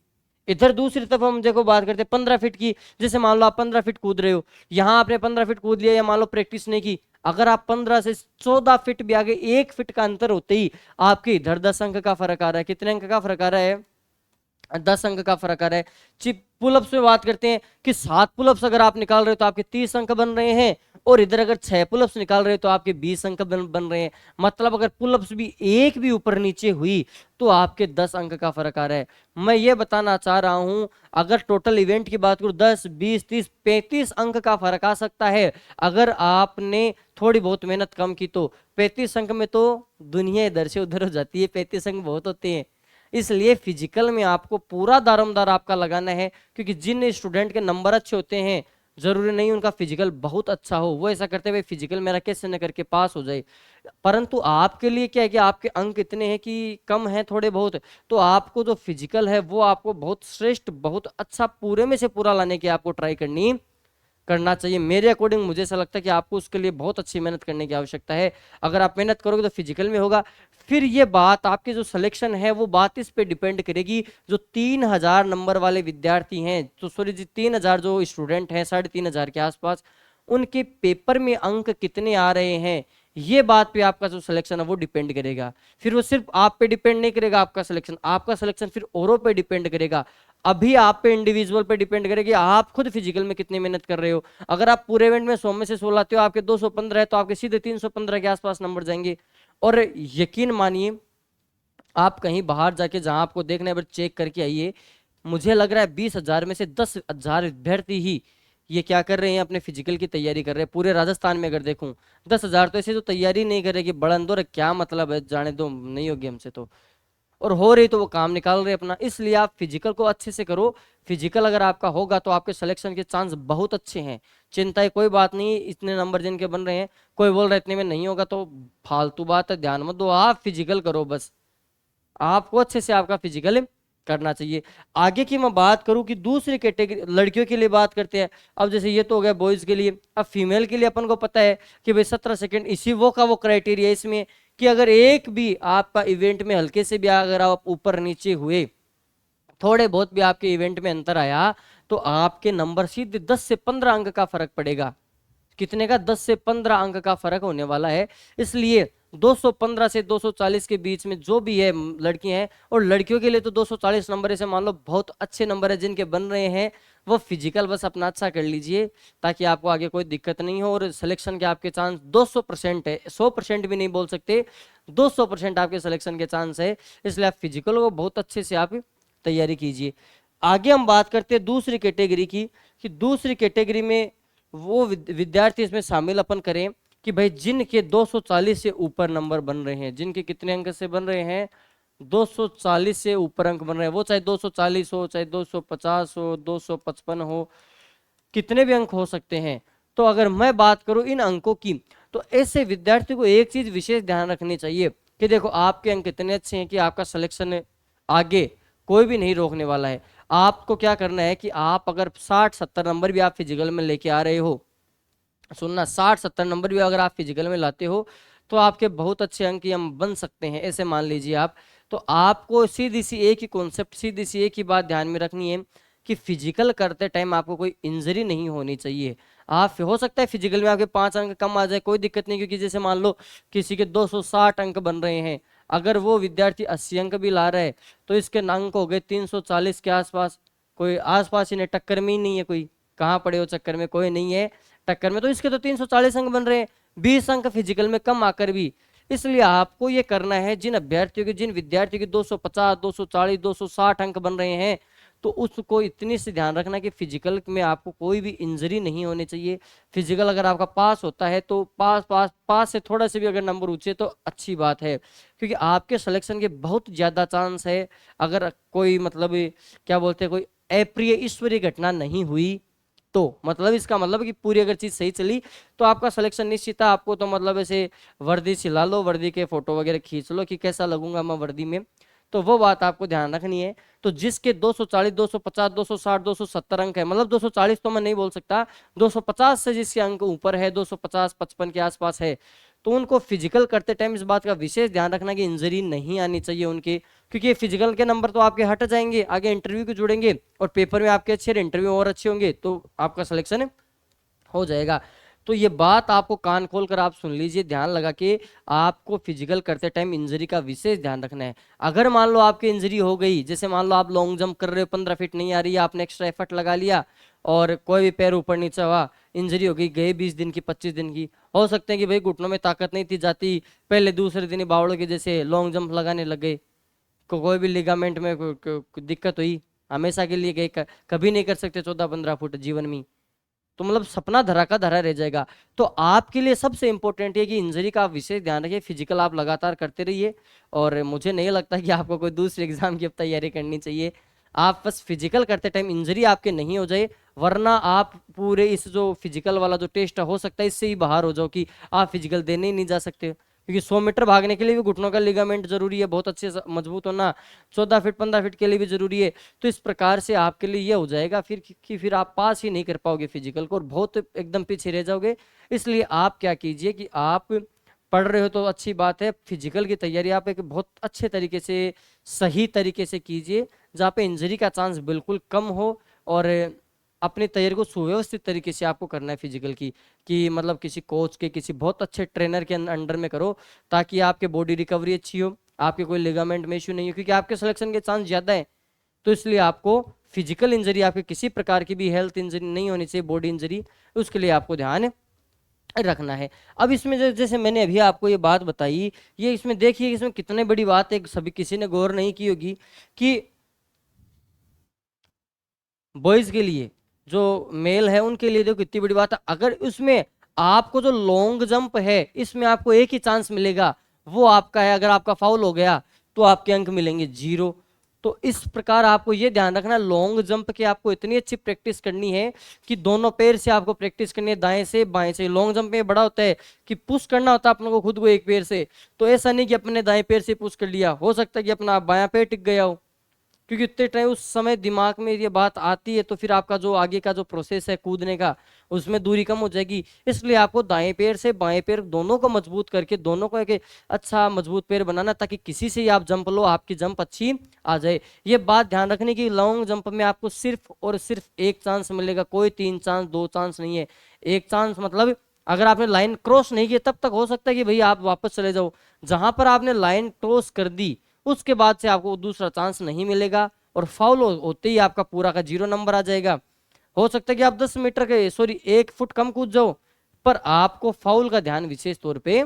इधर दूसरी तरफ हम देखो बात करते हैं 15 फीट की। जैसे मान लो आप 15 फीट कूद रहे हो, यहां आपने 15 फीट कूद लिया, या मान लो प्रैक्टिस नहीं की, अगर आप 15 से 14 फीट भी आगे 1 फीट का अंतर होते ही आपके इधर 10 अंक का फर्क आ रहा है। कितने अंक का फर्क आ रहा है, 10 अंक का फर्क आ रहा है। चिप पुलअप्स में बात करते हैं कि 7 पुलअप्स अगर आप निकाल रहे हो तो आपके 30 अंक बन रहे हैं, और इधर अगर 6 पुलअप्स निकाल रहे हो तो आपके 20 अंक बन रहे हैं। मतलब अगर पुलअप्स भी एक भी ऊपर नीचे हुई तो आपके 10 अंक का फर्क आ रहा है। मैं ये बताना चाह रहा हूं, अगर टोटल इवेंट की बात करूं 10 20 30 35 अंक का फर्क आ सकता है। अगर आपने थोड़ी बहुत मेहनत कम की तो 35 अंक में तो दुनिया इधर से उधर हो जाती है, 35 अंक बहुत होते हैं। इसलिए फिजिकल में आपको पूरा दारोमदार आपका लगाना है। क्योंकि जिन स्टूडेंट के नंबर अच्छे होते हैं, जरूरी नहीं उनका फिजिकल बहुत अच्छा हो, वो ऐसा करते हुए फिजिकल मेरा कैसे न करके पास हो जाए। परंतु आपके लिए क्या है कि आपके अंक इतने हैं कि कम है थोड़े बहुत, तो आपको जो फिजिकल है वो आपको बहुत श्रेष्ठ, बहुत अच्छा, पूरे में से पूरा लाने की आपको ट्राई करना चाहिए। मेरे अकॉर्डिंग मुझे ऐसा लगता है कि आपको उसके लिए बहुत अच्छी मेहनत करने की आवश्यकता है। अगर आप मेहनत करोगे तो फिजिकल में होगा। फिर ये बात आपके जो सिलेक्शन है वो बात इस पे डिपेंड करेगी, जो 3000 नंबर वाले विद्यार्थी हैं, तो सॉरी जी 3000 जो स्टूडेंट हैं, 3500 के आसपास, उनके पेपर में अंक कितने आ रहे हैं, ये बात पे आपका जो सिलेक्शन है वो डिपेंड करेगा। फिर वो सिर्फ आप पे डिपेंड नहीं करेगा आपका सिलेक्शन फिर औरों पे डिपेंड करेगा। अभी आप पे इंडिविजुअल पे डिपेंड करेगा आप खुद फिजिकल में कितनी मेहनत कर रहे हो। अगर आप पूरे इवेंट में 100 में से 16 आते हो, आपके 215 है, तो आपके सीधे 315 के आसपास नंबर जाएंगे। और यकीन मानिए, आप कहीं बाहर जाके जहां आपको देखना है, चेक करके आइए। मुझे लग रहा है 20,000 में से 10,000 विद्यार्थी ही ये क्या कर रहे हैं, अपने फिजिकल की तैयारी कर रहे हैं। पूरे राजस्थान में अगर देखूं 10,000 तो ऐसे तो तैयारी नहीं कर रहे कि बड़ंदोर क्या मतलब है, जाने दो, नहीं होगी हमसे तो, और हो रही तो वो काम निकाल रहे अपना। इसलिए आप फिजिकल को अच्छे से करो। फिजिकल अगर आपका होगा तो आपके सिलेक्शन के चांस बहुत अच्छे हैं। चिंता है कोई बात नहीं, इतने नंबर जिनके बन रहे हैं, कोई बोल रहा है इतने में नहीं होगा तो फालतू बात है, ध्यान मत दो, आप फिजिकल करो बस। आपको अच्छे से आपका फिजिकल करना चाहिए। आगे की मैं बात करूं कि दूसरी कैटेगरी लड़कियों के लिए बात करते हैं। अब जैसे ये तो हो गया बॉयज के लिए, अब फीमेल के लिए अपन को पता है कि भाई 17 सेकंड, इसी वो का वो क्राइटेरिया इसमें कि अगर एक भी आपका इवेंट में हल्के से भी अगर आप ऊपर नीचे हुए, थोड़े बहुत भी आपके इवेंट में अंतर आया, तो आपके नंबर सीधे 10 से 15 अंक का फर्क पड़ेगा। कितने का? 10 से 15 अंक का फर्क होने वाला है। इसलिए 215 से 240 के बीच में जो भी है लड़कियां हैं, और लड़कियों के लिए तो 240 नंबर ऐसे मान लो बहुत अच्छे नंबर है जिनके बन रहे हैं। वो फिजिकल बस अपना अच्छा कर लीजिए ताकि आपको आगे कोई दिक्कत नहीं हो, और सिलेक्शन के आपके चांस 200% है, 100% भी नहीं बोल सकते, 200% आपके सिलेक्शन के चांस है। इसलिए आप फिजिकल को बहुत अच्छे से आप तैयारी कीजिए। आगे हम बात करते हैं दूसरी कैटेगरी की, कि दूसरी कैटेगरी में वो विद्यार्थी इसमें शामिल अपन करें कि भाई जिनके 240 से ऊपर नंबर बन रहे हैं, जिनके कितने अंक से बन रहे हैं, 240 से ऊपर अंक बन रहे हैं, वो चाहे 240 हो, चाहे 250 हो, 255 हो, कितने भी अंक हो सकते हैं। तो अगर मैं बात करूं इन अंकों की, तो ऐसे विद्यार्थी को एक चीज विशेष ध्यान रखनी चाहिए कि देखो आपके अंक इतने अच्छे हैं कि आपका सिलेक्शन आगे कोई भी नहीं रोकने वाला है। आपको क्या करना है कि आप अगर 60-70 नंबर भी आप फिजिकल में लेके आ रहे हो, सुनना, 60-70 नंबर भी अगर आप फिजिकल में लाते हो तो आपके बहुत अच्छे अंक हम बन सकते हैं, ऐसे मान लीजिए आप। तो आपको सीधी सी एक ही कॉन्सेप्ट, सीधी सी एक ही बात ध्यान में रखनी है कि फिजिकल करते टाइम आपको कोई इंजरी नहीं होनी चाहिए। आप हो सकता है फिजिकल में आपके 5 अंक कम आ जाए, कोई दिक्कत नहीं, क्योंकि जैसे मान लो किसी के 260 अंक बन रहे हैं, अगर वो विद्यार्थी 80 अंक भी ला रहा है तो इसके अंक हो गए 340 के आसपास, कोई आसपास इन्हें टक्कर में ही नहीं है, कोई कहाँ पड़े हो चक्कर में, कोई नहीं है टक्कर में, तो इसके तो 340 अंक बन रहे हैं, 20 अंक फिजिकल में कम आकर भी। इसलिए आपको ये करना है, जिन अभ्यर्थियों के, जिन विद्यार्थियों के 250, 240, 260 अंक बन रहे हैं, तो उसको इतनी से ध्यान रखना कि फिजिकल में आपको कोई भी इंजरी नहीं होनी चाहिए। फिजिकल अगर आपका पास होता है तो पास से थोड़ा से भी अगर नंबर ऊंचे तो अच्छी बात है, क्योंकि आपके सिलेक्शन के बहुत ज्यादा चांस है। अगर कोई मतलब क्या बोलते हैं, कोई अप्रिय ईश्वरीय घटना नहीं हुई तो मतलब इसका मतलब कि पूरी अगर चीज सही चली तो आपका सिलेक्शन निश्चित है। आपको तो मतलब ऐसे वर्दी सिला लो, वर्दी के फोटो वगैरह खींच लो कि कैसा लगूंगा मैं वर्दी में, तो वो बात आपको ध्यान रखनी है। तो जिसके 240, 250, 260, 270 अंक है, मतलब 240 तो मैं नहीं बोल सकता, 250 से जिसके अंक ऊपर है, 250, 55 के आसपास है, तो उनको फिजिकल करते टाइम इस बात का विशेष ध्यान रखना कि इंजरी नहीं आनी चाहिए उनके, क्योंकि फिजिकल के नंबर तो आपके हट जाएंगे, आगे इंटरव्यू के जुड़ेंगे और पेपर में आपके अच्छे, इंटरव्यू और अच्छे होंगे तो आपका सिलेक्शन हो जाएगा। तो ये बात आपको कान खोल कर आप सुन लीजिए, ध्यान लगा के, आपको फिजिकल करते टाइम इंजरी का विशेष ध्यान रखना है। अगर मान लो आपकी इंजरी हो गई, जैसे मान लो आप लॉन्ग जंप कर रहे हो, 15 फीट नहीं आ रही है, आपने एक्स्ट्रा एफर्ट लगा लिया और कोई भी पैर ऊपर नीचे हुआ, इंजरी हो गई, गए 20 दिन की, 25 दिन की, हो सकते हैं कि भाई घुटनों में ताकत नहीं थी जाती, पहले दूसरे दिन ही बावड़ों के जैसे लॉन्ग जंप लगाने लग गए, कोई भी लिगामेंट में दिक्कत हुई, हमेशा के लिए गए, कभी नहीं कर सकते 14-15 फुट जीवन में, तो मतलब सपना धरा का धरा रह जाएगा। तो आपके लिए सबसे इंपॉर्टेंट है कि इंजरी का आप विशेष ध्यान रखिए, फिजिकल आप लगातार करते रहिए, और मुझे नहीं लगता कि आपको कोई दूसरे एग्जाम की अब तैयारी करनी चाहिए। आप बस फिजिकल करते टाइम इंजरी आपके नहीं हो जाए, वरना आप पूरे इस जो फिजिकल वाला जो टेस्ट हो सकता है इससे ही बाहर हो जाओ कि आप फिजिकल देने ही नहीं जा सकते, क्योंकि 100 मीटर भागने के लिए भी घुटनों का लिगामेंट जरूरी है, बहुत अच्छे मजबूत होना, 14 फीट 15 फीट के लिए भी जरूरी है। तो इस प्रकार से आपके लिए ये हो जाएगा फिर कि फिर आप पास ही नहीं कर पाओगे फिजिकल को और बहुत एकदम पीछे रह जाओगे। इसलिए आप क्या कीजिए कि आप पढ़ रहे हो तो अच्छी बात है, फिजिकल की तैयारी आप एक बहुत अच्छे तरीके से, सही तरीके से कीजिए, जहाँ पे इंजरी का चांस बिल्कुल कम हो, और अपनी तैयारी को सुव्यवस्थित तरीके से आपको करना है फिजिकल की, कि मतलब किसी कोच के, किसी बहुत अच्छे ट्रेनर के अंडर में करो, ताकि आपके बॉडी रिकवरी अच्छी हो, आपके कोई लिगामेंट में इश्यू नहीं हो, क्योंकि आपके सिलेक्शन के चांस ज्यादा है। तो इसलिए आपको फिजिकल इंजरी, आपके किसी प्रकार की भी हेल्थ इंजरी नहीं होनी चाहिए, बॉडी इंजरी, उसके लिए आपको ध्यान रखना है। अब इसमें जैसे मैंने अभी आपको ये बात बताई, ये इसमें देखिए इसमें कितने बड़ी बात है, सभी किसी ने गौर नहीं की होगी कि बॉयज के लिए, जो मेल है उनके लिए देखो कितनी बड़ी बात है, अगर उसमें आपको जो लॉन्ग जंप है इसमें आपको एक ही चांस मिलेगा, वो आपका है, अगर आपका फाउल हो गया तो आपके अंक मिलेंगे 0। तो इस प्रकार आपको ये ध्यान रखना, लॉन्ग जंप की आपको इतनी अच्छी प्रैक्टिस करनी है कि दोनों पैर से आपको प्रैक्टिस करनी है, दाएं से बाएं से। लॉन्ग जंप में बड़ा होता है कि पुश करना होता है अपने को खुद को एक पैर से, तो ऐसा नहीं कि अपने दाएं पैर से पुश कर लिया, हो सकता है कि अपना बायां पैर टिक गया हो, क्योंकि इतने टाइम उस समय दिमाग में ये बात आती है तो फिर आपका जो आगे का जो प्रोसेस है कूदने का, उसमें दूरी कम हो जाएगी। इसलिए आपको दाएं पैर से बाएं पैर दोनों को मजबूत करके, दोनों को एक अच्छा मजबूत पैर बनाना, ताकि किसी से ही आप जंप लो आपकी जंप अच्छी आ जाए। ये बात ध्यान रखने की, लॉन्ग जंप में आपको सिर्फ और सिर्फ एक चांस मिलेगा, कोई 3 चांस 2 चांस नहीं है, एक चांस मतलब अगर आपने लाइन क्रॉस नहीं की तब तक हो सकता है कि भैया आप वापस चले जाओ। जहां पर आपने लाइन क्रॉस कर दी उसके बाद से आपको दूसरा चांस नहीं मिलेगा, और फाउल होते ही आपका पूरा का 0 नंबर आ जाएगा। हो सकता है कि आप 10 मीटर के 1 फुट कम कूद जाओ, पर आपको फाउल का ध्यान विशेष तौर पे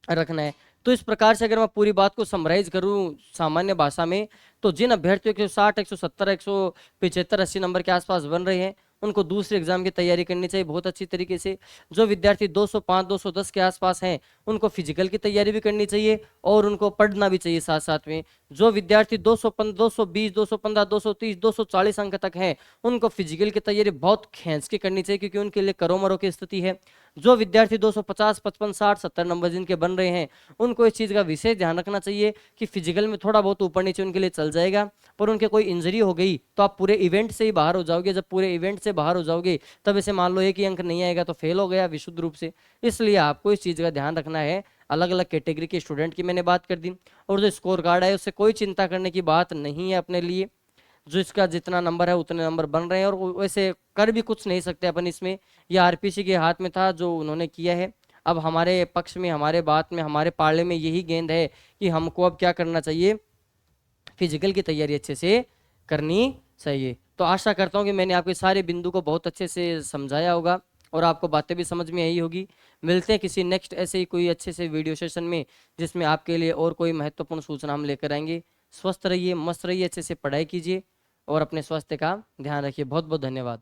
रखना है। तो इस प्रकार से अगर मैं पूरी बात को समराइज करूं सामान्य भाषा में, तो जिन अभ्यर्थियों के 60, 170, 175, 80 नंबर के आसपास बन रहे हैं उनको दूसरे एग्जाम की तैयारी करनी चाहिए बहुत अच्छी तरीके से। जो विद्यार्थी 205, 210 के आसपास हैं उनको फिजिकल की तैयारी भी करनी चाहिए और उनको पढ़ना भी चाहिए साथ साथ में। जो विद्यार्थी 215, 220, 215, 230, 240 अंक तक हैं उनको फिजिकल की तैयारी बहुत खींच के करनी चाहिए, क्योंकि उनके लिए करो मरो की स्थिति है। जो विद्यार्थी 250, 55, 60, 70 नंबर जिनके बन रहे हैं उनको इस चीज़ का विशेष ध्यान रखना चाहिए कि फिजिकल में थोड़ा बहुत ऊपर नीचे उनके लिए चल जाएगा, पर उनके कोई इंजरी हो गई तो आप पूरे इवेंट से ही बाहर हो जाओगे। जब पूरे इवेंट से बाहर हो जाओगे तब ऐसे मान लो 1 ही अंक नहीं आएगा तो फेल हो गया विशुद्ध रूप से। इसलिए आपको इस चीज़ का ध्यान रखना है। अलग अलग कैटेगरी के स्टूडेंट की मैंने बात कर दी, और जो स्कोर कार्ड है उससे कोई चिंता करने की बात नहीं है अपने लिए। जो इसका जितना नंबर है उतने नंबर बन रहे हैं, और वैसे कर भी कुछ नहीं सकते अपन इसमें। यह आरपीसी के हाथ में था जो उन्होंने किया है। अब हमारे पक्ष में, हमारे बात में, हमारे पाले में यही गेंद है कि हमको अब क्या करना चाहिए, फिजिकल की तैयारी अच्छे से करनी चाहिए। तो आशा करता हूँ कि मैंने आपके सारे बिंदु को बहुत अच्छे से समझाया होगा और आपको बातें भी समझ में आई होगी। मिलते हैं किसी नेक्स्ट ऐसे ही कोई अच्छे से वीडियो सेशन में जिसमें आपके लिए और कोई महत्वपूर्ण सूचना हम लेकर आएंगे। स्वस्थ रहिए, मस्त रहिए, अच्छे से पढ़ाई कीजिए और अपने स्वास्थ्य का ध्यान रखिए। बहुत बहुत धन्यवाद।